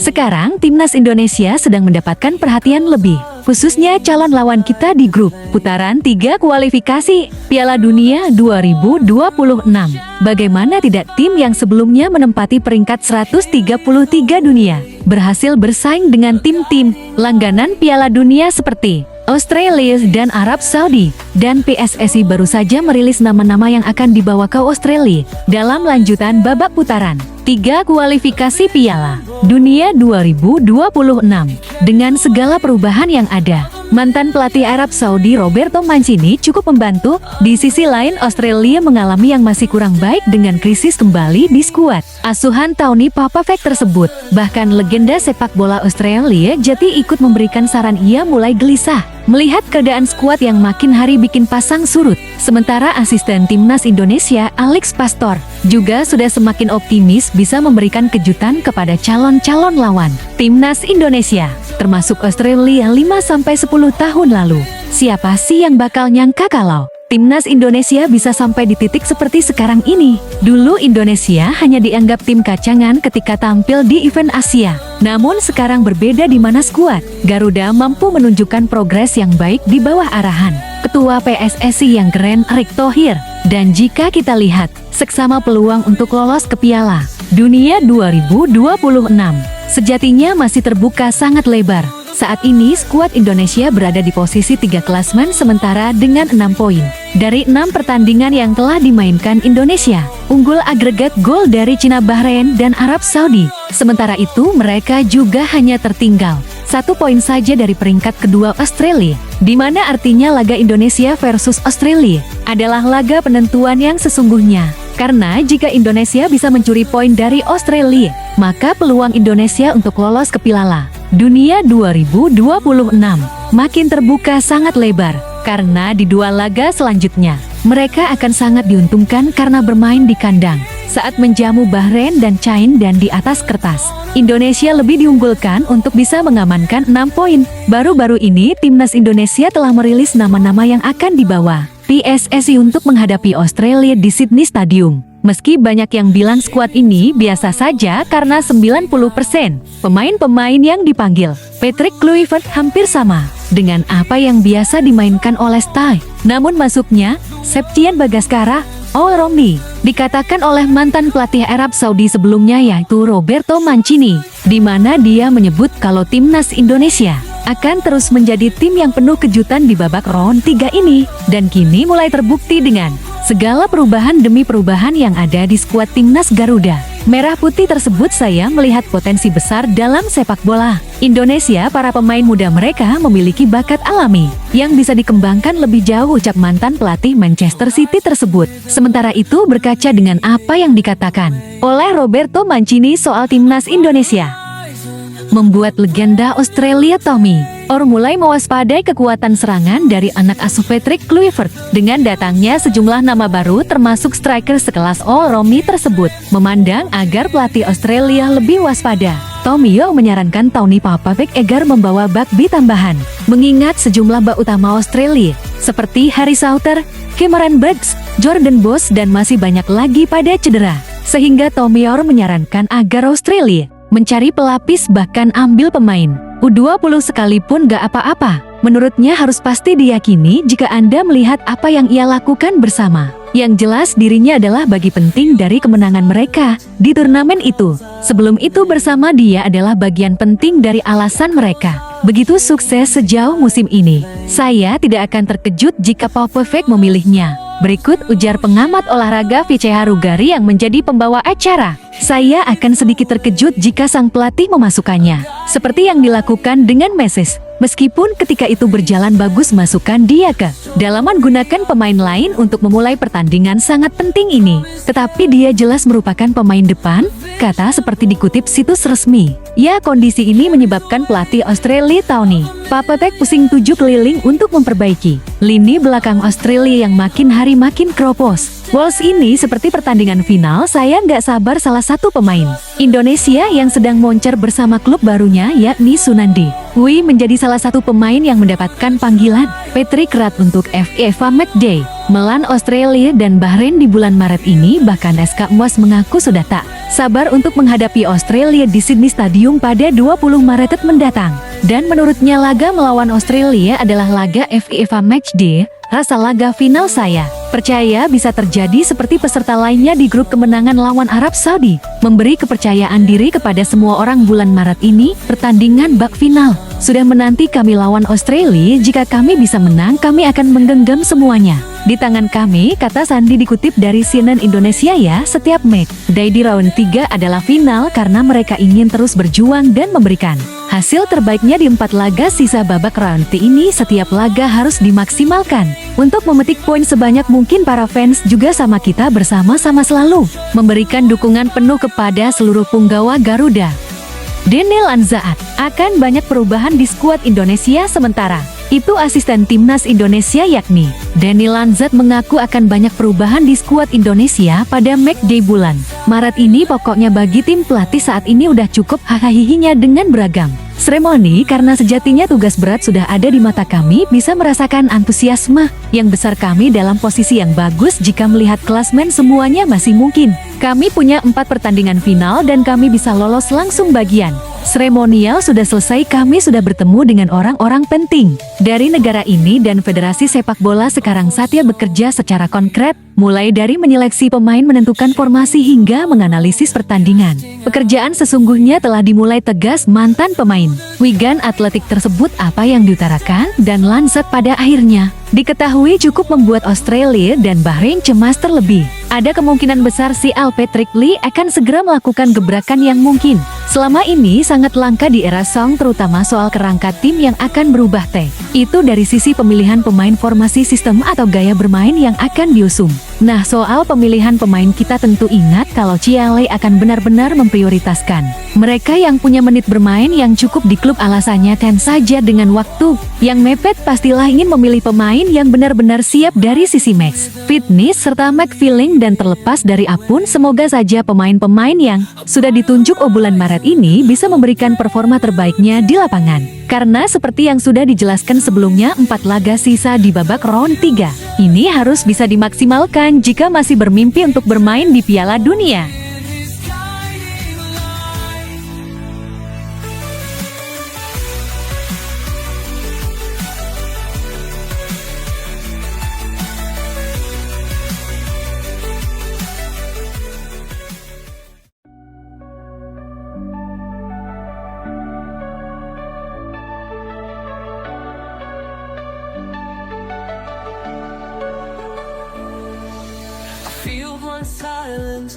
Sekarang timnas Indonesia sedang mendapatkan perhatian lebih, khususnya calon lawan kita di grup putaran 3 kualifikasi Piala Dunia 2026. Bagaimana tidak tim yang sebelumnya menempati peringkat 133 dunia, berhasil bersaing dengan tim-tim langganan Piala Dunia seperti Australia dan Arab Saudi, dan PSSI baru saja merilis nama-nama yang akan dibawa ke Australia dalam lanjutan babak putaran 3 kualifikasi Piala Dunia 2026. Dengan segala perubahan yang ada, mantan pelatih Arab Saudi Roberto Mancini cukup membantu. Di sisi lain, Australia mengalami yang masih kurang baik dengan krisis kembali di skuad asuhan Tony Papavec tersebut. Bahkan legenda sepak bola Australia Jati ikut memberikan saran ia mulai gelisah melihat keadaan skuad yang makin hari bikin pasang surut. Sementara asisten timnas Indonesia Alex Pastor juga sudah semakin optimis bisa memberikan kejutan kepada calon-calon lawan timnas Indonesia, termasuk Australia 5-10 tahun lalu. Siapa sih yang bakal nyangka kalau timnas Indonesia bisa sampai di titik seperti sekarang ini? Dulu Indonesia hanya dianggap tim kacangan ketika tampil di event Asia. Namun sekarang berbeda di mana skuad Garuda mampu menunjukkan progres yang baik di bawah arahan Ketua PSSI yang keren Erick Thohir. Dan jika kita lihat seksama peluang untuk lolos ke Piala Dunia 2026, sejatinya masih terbuka sangat lebar. Saat ini skuad Indonesia berada di posisi 3 klasmen sementara dengan 6 poin dari 6 pertandingan yang telah dimainkan Indonesia. Unggul agregat gol dari Cina, Bahrain, dan Arab Saudi. Sementara itu mereka juga hanya tertinggal 1 poin saja dari peringkat kedua Australia, di mana artinya laga Indonesia versus Australia adalah laga penentuan yang sesungguhnya. Karena jika Indonesia bisa mencuri poin dari Australia, maka peluang Indonesia untuk lolos ke Piala Dunia 2026 makin terbuka sangat lebar. Karena di 2 laga selanjutnya, mereka akan sangat diuntungkan karena bermain di kandang saat menjamu Bahrain dan China, dan di atas kertas Indonesia lebih diunggulkan untuk bisa mengamankan 6 poin. Baru-baru ini timnas Indonesia telah merilis nama-nama yang akan dibawa PSSI untuk menghadapi Australia di Sydney Stadium. Meski banyak yang bilang skuad ini biasa saja karena 90% pemain-pemain yang dipanggil Patrick Kluivert hampir sama dengan apa yang biasa dimainkan oleh Stai. Namun masuknya Septian Bagaskara All-Romney dikatakan oleh mantan pelatih Arab Saudi sebelumnya yaitu Roberto Mancini, di mana dia menyebut kalau timnas Indonesia akan terus menjadi tim yang penuh kejutan di babak round 3 ini. Dan kini mulai terbukti dengan segala perubahan demi perubahan yang ada di skuad timnas Garuda Merah Putih tersebut. Saya melihat potensi besar dalam sepak bola Indonesia. Para pemain muda mereka memiliki bakat alami yang bisa dikembangkan lebih jauh, ucap mantan pelatih Manchester City tersebut. Sementara itu, berkaca dengan apa yang dikatakan oleh Roberto Mancini soal timnas Indonesia, membuat legenda Australia Tommy Orr mulai mewaspadai kekuatan serangan dari anak asuh Patrick Kluivert. Dengan datangnya sejumlah nama baru termasuk striker sekelas All-Romney tersebut, memandang agar pelatih Australia lebih waspada. Tommy Orr menyarankan Tony Papavec agar membawa back-B tambahan, mengingat sejumlah bek utama Australia seperti Harry Sauter, Cameron Brooks, Jordan Boss, dan masih banyak lagi pada cedera. Sehingga Tommy Orr menyarankan agar Australia mencari pelapis, bahkan ambil pemain U20 sekalipun gak apa-apa. Menurutnya harus pasti diyakini jika Anda melihat apa yang ia lakukan bersama. Yang jelas dirinya adalah bagi penting dari kemenangan mereka di turnamen itu. Sebelum itu bersama dia adalah bagian penting dari alasan mereka begitu sukses sejauh musim ini. Saya tidak akan terkejut jika Papavec memilihnya. Berikut ujar pengamat olahraga Vice Harugari yang menjadi pembawa acara. Saya akan sedikit terkejut jika sang pelatih memasukkannya, seperti yang dilakukan dengan Messi. Meskipun ketika itu berjalan bagus, masukkan dia ke dalaman, gunakan pemain lain untuk memulai pertandingan sangat penting ini. Tetapi dia jelas merupakan pemain depan, kata seperti dikutip situs resmi. Ya, kondisi ini menyebabkan pelatih Australia Tony Papavec pusing 7 keliling untuk memperbaiki lini belakang Australia yang makin hari makin keropos. Wolves ini seperti pertandingan final, saya nggak sabar. Salah satu pemain Indonesia yang sedang moncer bersama klub barunya yakni Sunandi Hui menjadi salah satu pemain yang mendapatkan panggilan Patrick Rat untuk FA Matchday melawan Australia dan Bahrain di bulan Maret ini. Bahkan SK Muas mengaku sudah tak sabar untuk menghadapi Australia di Sydney Stadium pada 20 Maret mendatang. Dan menurutnya laga melawan Australia adalah laga FIFA Matchday, rasa laga final saya. Percaya bisa terjadi seperti peserta lainnya di grup kemenangan lawan Arab Saudi. Memberi kepercayaan diri kepada semua orang bulan Maret ini, pertandingan bak final. Sudah menanti kami lawan Australia, jika kami bisa menang kami akan menggenggam semuanya. Di tangan kami, kata Sandi dikutip dari CNN Indonesia ya, setiap match day di round 3 adalah final karena mereka ingin terus berjuang dan memberikan hasil terbaiknya di 4 laga sisa babak round T ini. Setiap laga harus dimaksimalkan untuk memetik poin sebanyak mungkin. Para fans juga sama kita bersama-sama selalu memberikan dukungan penuh kepada seluruh punggawa Garuda. Daniel Anzaat, akan banyak perubahan di skuad Indonesia sementara. Itu asisten timnas Indonesia yakni Daniel Anzat mengaku akan banyak perubahan di skuad Indonesia pada matchday bulan Maret ini. Pokoknya bagi tim pelatih saat ini udah cukup hahaha dengan beragam seremoni karena sejatinya tugas berat sudah ada di mata kami. Bisa merasakan antusiasme yang besar kami dalam posisi yang bagus jika melihat klasmen semuanya masih mungkin. Kami punya 4 pertandingan final dan kami bisa lolos langsung bagian seremonial sudah selesai. Kami sudah bertemu dengan orang-orang penting dari negara ini dan Federasi Sepak Bola. Sekarang saatnya bekerja secara konkret, mulai dari menyeleksi pemain, menentukan formasi hingga menganalisis pertandingan. Pekerjaan sesungguhnya telah dimulai, tegas mantan pemain Wigan Athletic tersebut. Apa yang diutarakan dan Lanzat pada akhirnya diketahui cukup membuat Australia dan Bahrain cemas terlebih. Ada kemungkinan besar si Al Patrick Lee akan segera melakukan gebrakan yang mungkin selama ini sangat langka di era Song, terutama soal kerangka tim yang akan berubah itu dari sisi pemilihan pemain, formasi, sistem atau gaya bermain yang akan diusung. Nah, soal pemilihan pemain kita tentu ingat kalau Ciale akan benar-benar memprioritaskan mereka yang punya menit bermain yang cukup di klub. Alasannya kan saja dengan waktu yang mepet, pastilah ingin memilih pemain yang benar-benar siap dari sisi match, fitness, serta match feeling. Dan terlepas dari apapun, semoga saja pemain-pemain yang sudah ditunjuk bulan Maret ini bisa memberikan performa terbaiknya di lapangan. Karena seperti yang sudah dijelaskan sebelumnya, 4 laga sisa di babak round 3 ini harus bisa dimaksimalkan jika masih bermimpi untuk bermain di Piala Dunia. Feel one silence.